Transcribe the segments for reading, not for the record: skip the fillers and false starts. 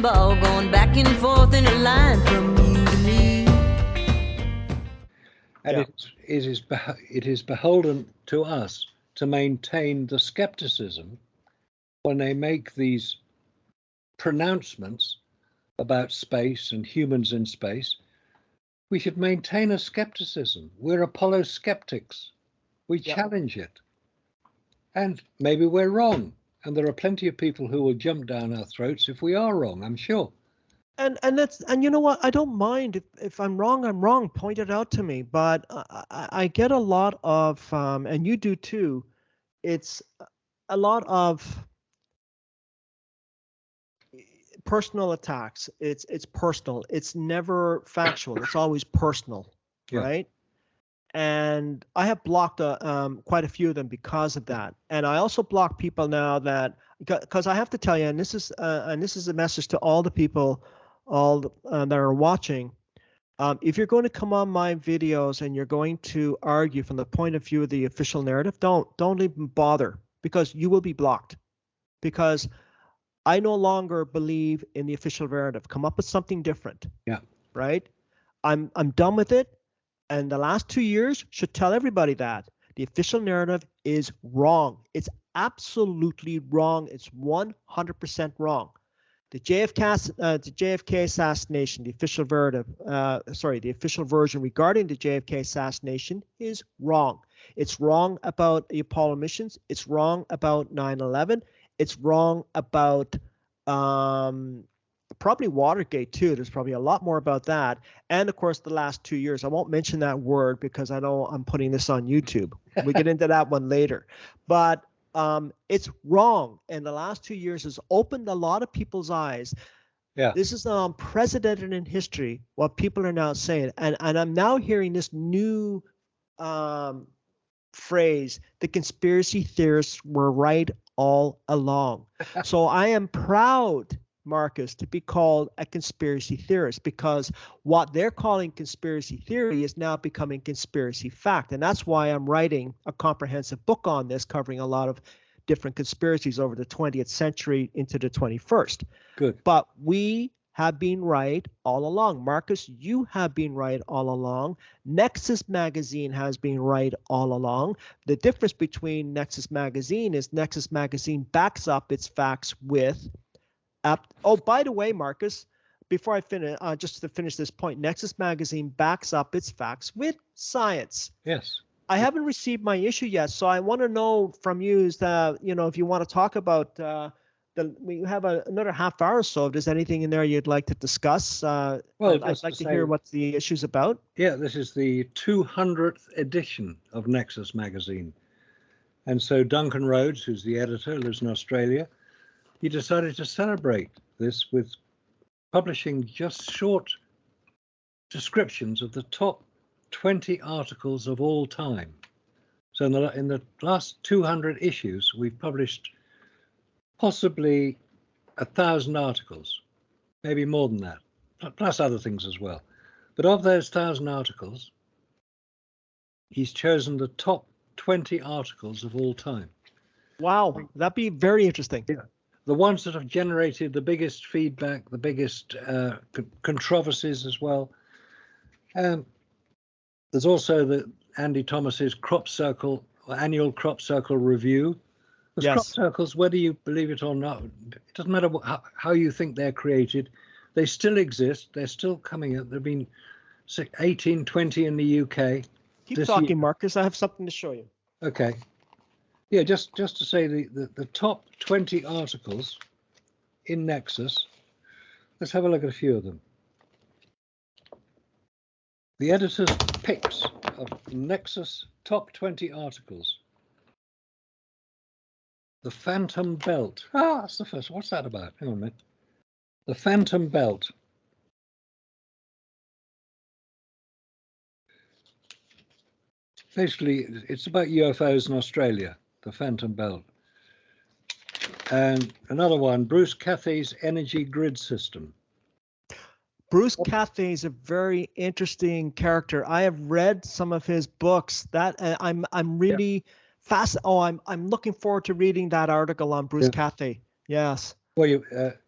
bowling ball going back and forth in a line from you to me. And it is beholden to us to maintain the skepticism when they make these pronouncements about space and humans in space. We should maintain a skepticism. We're Apollo skeptics. We challenge it. And maybe we're wrong. And there are plenty of people who will jump down our throats if we are wrong, I'm sure. And you know what? I don't mind if I'm wrong. Point it out to me. But I get a lot of, and you do too. It's a lot of personal attacks. It's personal. It's never factual. It's always personal, right? And I have blocked quite a few of them because of that. And I also block people now that, because I have to tell you, and this is a message to all the people, that are watching. If you're going to come on my videos and you're going to argue from the point of view of the official narrative, don't even bother, because you will be blocked. Because I no longer believe in the official narrative. Come up with something different. Yeah. Right? I'm done with it. And the last 2 years should tell everybody that the official narrative is wrong. It's absolutely wrong. It's 100% wrong. The JFK assassination, the official narrative, the official version regarding the JFK assassination is wrong. It's wrong about the Apollo missions. It's wrong about 9/11. It's wrong about probably Watergate too. There's probably a lot more about that. And of course, the last 2 years. I won't mention that word because I know I'm putting this on YouTube. We get into that one later. But it's wrong. And the last 2 years has opened a lot of people's eyes. Yeah. This is unprecedented in history, what people are now saying. And I'm now hearing this new phrase, the conspiracy theorists were right all along. So I am proud, Marcus, to be called a conspiracy theorist, because what they're calling conspiracy theory is now becoming conspiracy fact. And that's why I'm writing a comprehensive book on this, covering a lot of different conspiracies over the 20th century into the 21st. Good. But we have been right all along. Marcus, you have been right all along. Nexus Magazine has been right all along. The difference between Nexus Magazine is Nexus Magazine backs up its facts with oh, by the way, Marcus, before I finish, just to finish this point, Nexus Magazine backs up its facts with science. Yes. I haven't received my issue yet, so I want to know from you is that, if you want to talk about we have another half hour or so. If there's anything in there you'd like to discuss, well, I'd like to hear what the issue's about. Yeah, this is the 200th edition of Nexus Magazine. And so Duncan Rhodes, who's the editor, lives in Australia. He decided to celebrate this with publishing just short descriptions of the top 20 articles of all time. So in the last 200 issues, we've published possibly 1,000 articles, maybe more than that, plus other things as well. But of those 1,000 articles, he's chosen the top 20 articles of all time. Wow, that'd be very interesting. Yeah. The ones that have generated the biggest feedback, the biggest controversies as well. There's also the Andy Thomas's Crop Circle, annual Crop Circle review. Yes. Crop circles, whether you believe it or not, it doesn't matter how you think they're created. They still exist. They're still coming up. There have been 18, 20 in the UK. Keep talking, Marcus. I have something to show you. Okay. Yeah, just to say the top 20 articles in Nexus. Let's have a look at a few of them. The editor's picks of Nexus top 20 articles. The Phantom Belt. Ah, that's the first. What's that about? Hang on a minute. The Phantom Belt. Basically, it's about UFOs in Australia. The Phantom Belt. And another one, Bruce Cathay's Energy Grid System. Bruce Cathay is a very interesting character. I have read some of his books. That I'm really I'm looking forward to reading that article on Bruce Cathay. Yes. Well,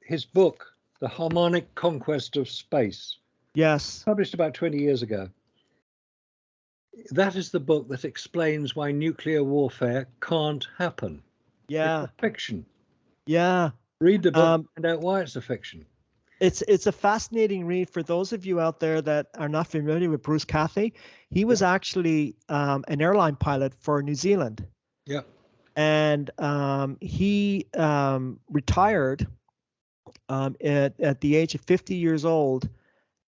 his book The Harmonic Conquest of Space, Yes. published about 20 years ago. That is the book that explains why nuclear warfare can't happen. Yeah. It's a fiction. Yeah. Read the book and find out why it's a fiction. It's a fascinating read for those of you out there that are not familiar with Bruce Cathay. He was actually an airline pilot for New Zealand. Yeah. And he retired at the age of 50 years old,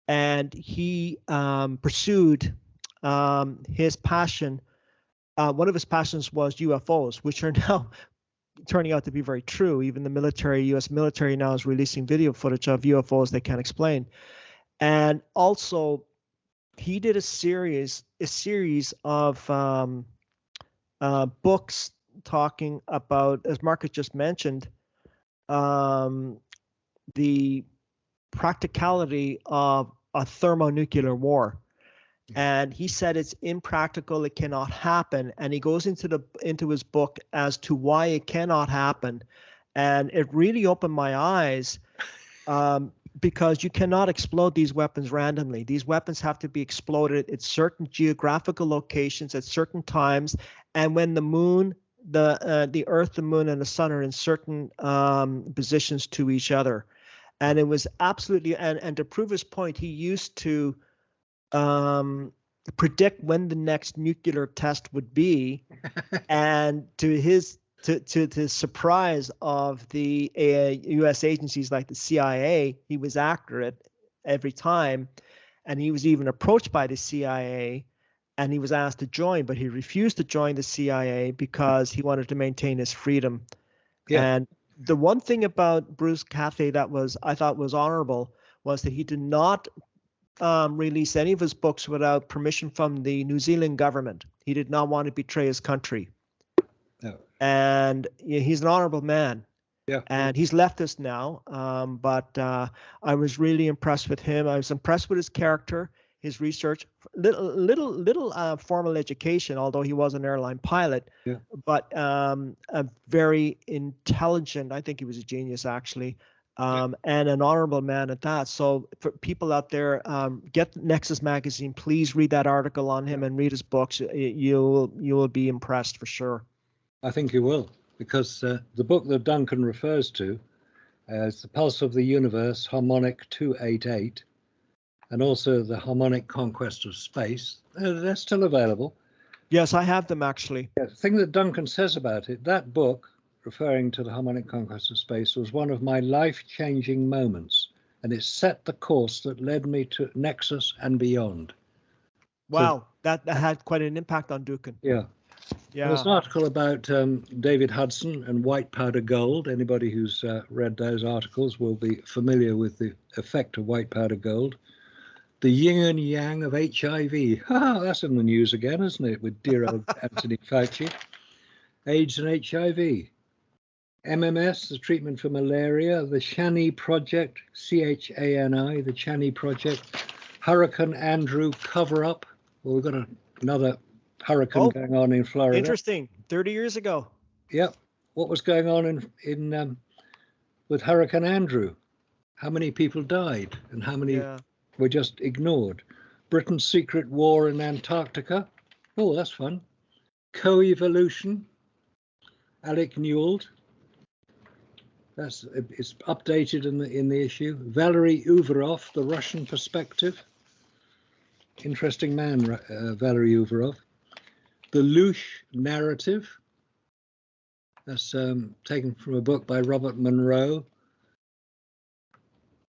and he pursued his passion. One of his passions was UFOs, which are now turning out to be very true. Even the military, U.S. military now is releasing video footage of UFOs they can't explain. And also, he did a series of books talking about, as Marcus just mentioned, the practicality of a thermonuclear war. And he said it's impractical, it cannot happen. And he goes into his book as to why it cannot happen. And it really opened my eyes, because you cannot explode these weapons randomly. These weapons have to be exploded at certain geographical locations at certain times. And when the moon, the Earth, the moon, and the sun are in certain positions to each other. And it was absolutely, and to prove his point, he used to predict when the next nuclear test would be, and to the surprise of the U.S. agencies like the CIA, he was accurate every time. And he was even approached by the CIA, and he was asked to join, but he refused to join the CIA because he wanted to maintain his freedom. Yeah. And the one thing about Bruce Cathay that I thought was honorable was that he did not release any of his books without permission from the New Zealand government. He did not want to betray his country. No. And he's an honorable man. Yeah. And he's left us now. But I was really impressed with him. I was impressed with his character, his research, little formal education, although he was an airline pilot. Yeah. But a very intelligent. I think he was a genius, actually. And an honorable man at that. So for people out there, get Nexus Magazine. Please read that article on him and read his books. You will be impressed for sure. I think you will, because the book that Duncan refers to is The Pulse of the Universe, Harmonic 288, and also The Harmonic Conquest of Space. They're still available. Yes, I have them, actually. Yeah, the thing that Duncan says about it, that book, referring to the Harmonic Conquest of Space, was one of my life-changing moments, and it set the course that led me to Nexus and beyond. Wow, so, that had quite an impact on Duncan. Yeah. Yeah. There's an article about David Hudson and white powder gold. Anybody who's read those articles will be familiar with the effect of white powder gold. The yin and yang of HIV. That's in the news again, isn't it, with dear old Anthony Fauci. AIDS and HIV. MMS, the treatment for malaria, the Chani Project, CHANI, the Chani Project, Hurricane Andrew cover-up. Well, we've got another hurricane going on in Florida. Interesting. 30 years ago. Yep. What was going on in with Hurricane Andrew? How many people died and how many were just ignored? Britain's secret war in Antarctica. Oh, that's fun. Co-evolution. Alec Newell. It's updated in the issue. Valery Uvarov, The Russian Perspective. Interesting man, Valery Uvarov. The Lush Narrative. That's taken from a book by Robert Monroe.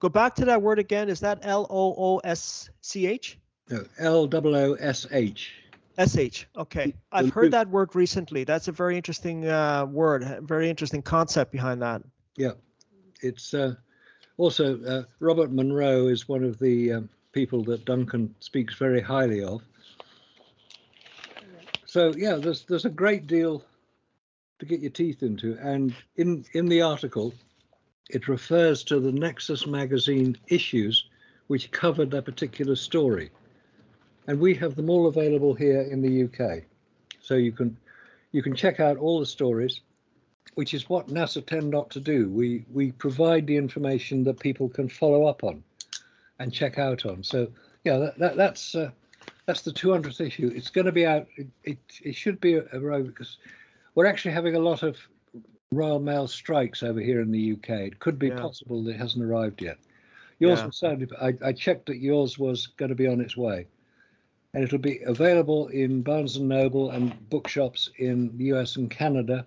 Go back to that word again. Is that L-O-O-S-C-H? No, L-O-O-S-H. S-H. Okay. I've heard that word recently. That's a very interesting word, very interesting concept behind that. Yeah. It's also Robert Monroe is one of the people that Duncan speaks very highly of. So yeah, there's a great deal to get your teeth into, and in the article, it refers to the Nexus magazine issues which covered that particular story, and we have them all available here in the UK. So you can check out all the stories, which is what NASA tend not to do. We provide the information that people can follow up on and check out on. So yeah, that's the 200th issue. It's going to be out. It should be arrived because we're actually having a lot of Royal Mail strikes over here in the UK. It could be possible that it hasn't arrived yet. Yours was certainly. I checked that yours was going to be on its way, and it'll be available in Barnes and Noble and bookshops in the US and Canada.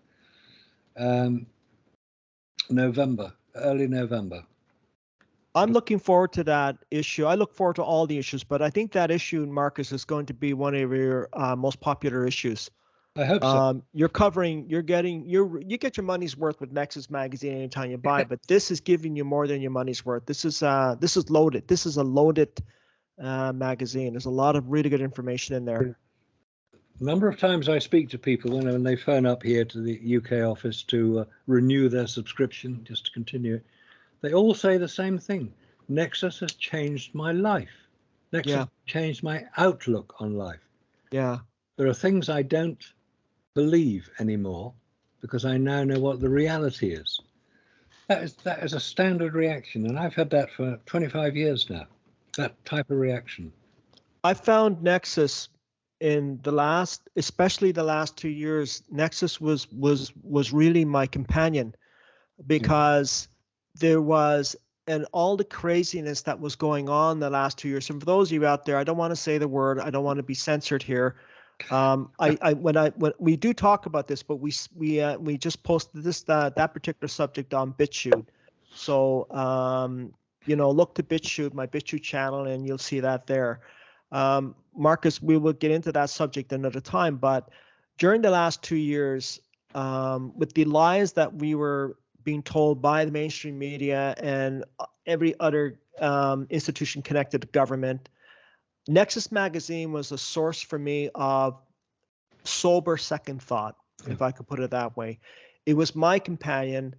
Early November. I'm looking forward to that issue. I look forward to all the issues, but I think that issue, Marcus, is going to be one of your most popular issues. I hope so. You get your money's worth with Nexus magazine anytime you buy, but this is giving you more than your money's worth. This is loaded. This is a loaded magazine. There's a lot of really good information in there. A number of times I speak to people when they phone up here to the UK office to renew their subscription, just to continue it. They all say the same thing. Nexus has changed my life. Nexus has changed my outlook on life. Yeah. There are things I don't believe anymore because I now know what the reality is. That is a standard reaction, and I've had that for 25 years now. That type of reaction. I found Nexus in especially the last 2 years. Nexus was really my companion because there was, and all the craziness that was going on the last 2 years. And for those of you out there, I don't want to say the word. I don't want to be censored here. When we do talk about this, but we just posted that particular subject on BitChute. So look to BitChute, my BitChute channel, and you'll see that there. Marcus, we will get into that subject another time. But during the last 2 years, with the lies that we were being told by the mainstream media and every other institution connected to government, Nexus magazine was a source for me of sober second thought, if I could put it that way. It was my companion.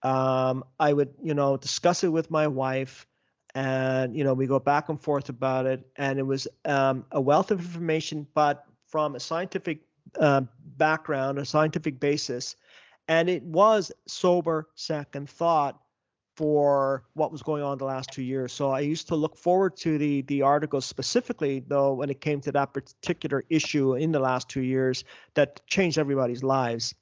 I would, discuss it with my wife, and we go back and forth about it. And it was a wealth of information, but from a scientific background, a scientific basis. And it was sober second thought for what was going on the last 2 years. So I used to look forward to the articles specifically, though, when it came to that particular issue in the last 2 years that changed everybody's lives,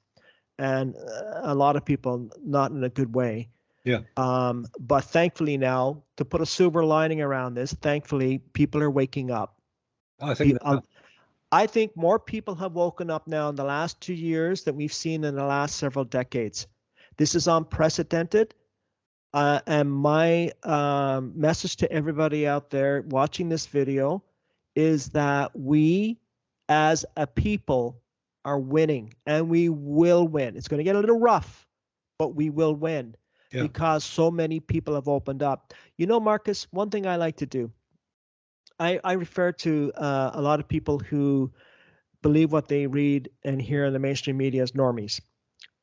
and a lot of people not in a good way. Yeah. But thankfully now, to put a silver lining around this, thankfully people are waking up. I think more people have woken up now in the last 2 years than we've seen in the last several decades. This is unprecedented. And my message to everybody out there watching this video is that we as a people are winning, and we will win. It's going to get a little rough, but we will win because so many people have opened up. Marcus, one thing I like to do, I refer to a lot of people who believe what they read and hear in the mainstream media as normies.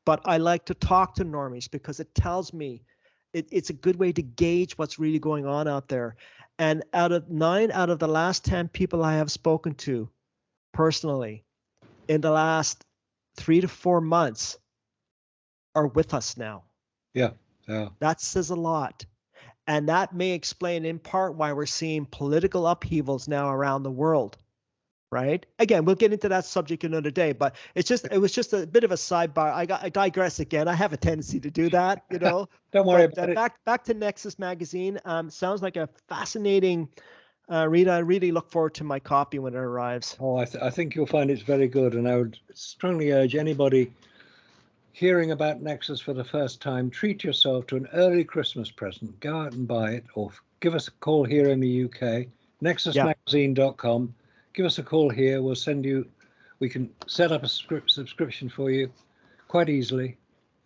But I like to talk to normies because it tells me it's a good way to gauge what's really going on out there. And 9 out of the last 10 people I have spoken to personally in the last 3 to 4 months are with us now. Yeah. That says a lot. And that may explain in part why we're seeing political upheavals now around the world, right? Again, we'll get into that subject another day, but it was just a bit of a sidebar. I digress again. I have a tendency to do that, Don't worry about it. Back to Nexus magazine. Sounds like a fascinating read. I really look forward to my copy when it arrives. Oh, I think you'll find it's very good, and I would strongly urge anybody hearing about Nexus for the first time, treat yourself to an early Christmas present. Go out and buy it, or give us a call here in the UK, nexusmagazine.com. Give us a call here. We can set up a subscription for you quite easily.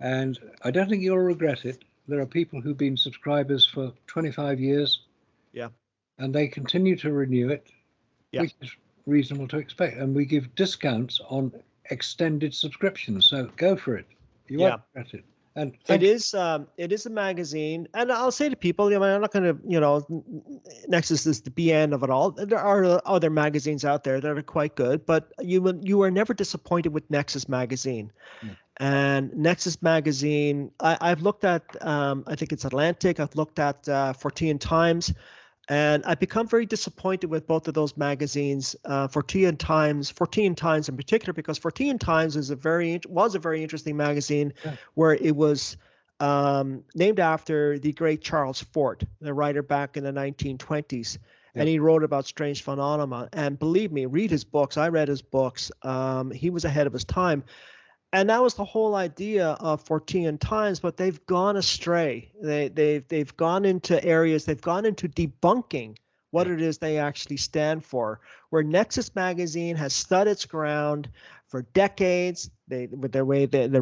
And I don't think you'll regret it. There are people who've been subscribers for 25 years. Yeah. And they continue to renew it, which is reasonable to expect. And we give discounts on extended subscriptions. So go for it. You won't regret it. And it is a magazine, and I'll say to people, I'm not going to, Nexus is the BN of it all. There are other magazines out there that are quite good, but you are never disappointed with Nexus magazine. And Nexus magazine, I've looked at, I think it's Atlantic. I've looked at 14 Times, and I've become very disappointed with both of those magazines. 14 Times in particular, because 14 Times was a very interesting magazine, where it was named after the great Charles Fort, the writer back in the 1920s. And he wrote about strange phenomena. And believe me, read his books. I read his books. He was ahead of his time. And that was the whole idea of 14 Times, but they've gone astray. They've gone into areas, they've gone into debunking what it is they actually stand for. Where Nexus magazine has stood its ground for decades. The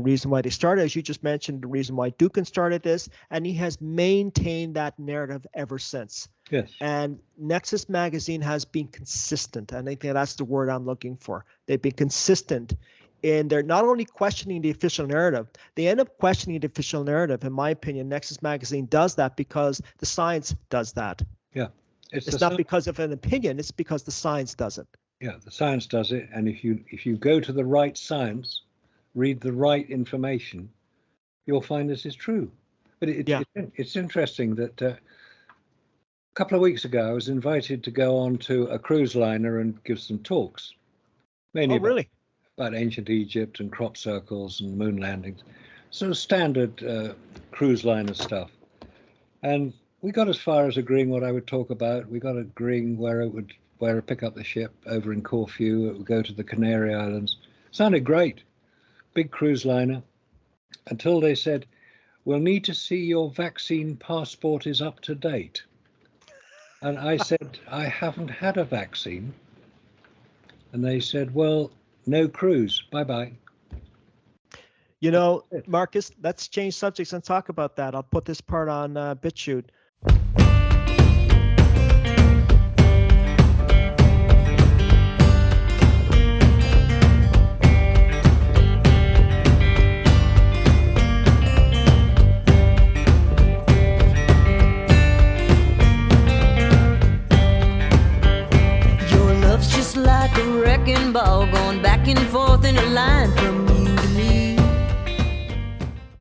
reason why they started, as you just mentioned, the reason why Dukin started this, and he has maintained that narrative ever since. Yes. And Nexus magazine has been consistent. And I think that's the word I'm looking for. They've been consistent. And they're not only questioning the official narrative, they end up questioning the official narrative. In my opinion, Nexus magazine does that because the science does that. Yeah. It's not because of an opinion, it's because the science does it. Yeah, the science does it. And if you go to the right science, read the right information, you'll find this is true. But it's interesting that a couple of weeks ago, I was invited to go on to a cruise liner and give some talks. Mainly about ancient Egypt and crop circles and moon landings. So standard cruise liner stuff. And we got as far as agreeing what I would talk about. We got agreeing where I pick up the ship over in Corfu. It would go to the Canary Islands. Sounded great. Big cruise liner. Until they said, we'll need to see your vaccine passport is up to date. And I said, I haven't had a vaccine. And they said, well, no cruise. Bye-bye. You know, Marcus, let's change subjects and talk about that. I'll put this part on BitChute. Your love's just like a wrecking ball going back and forth in a line from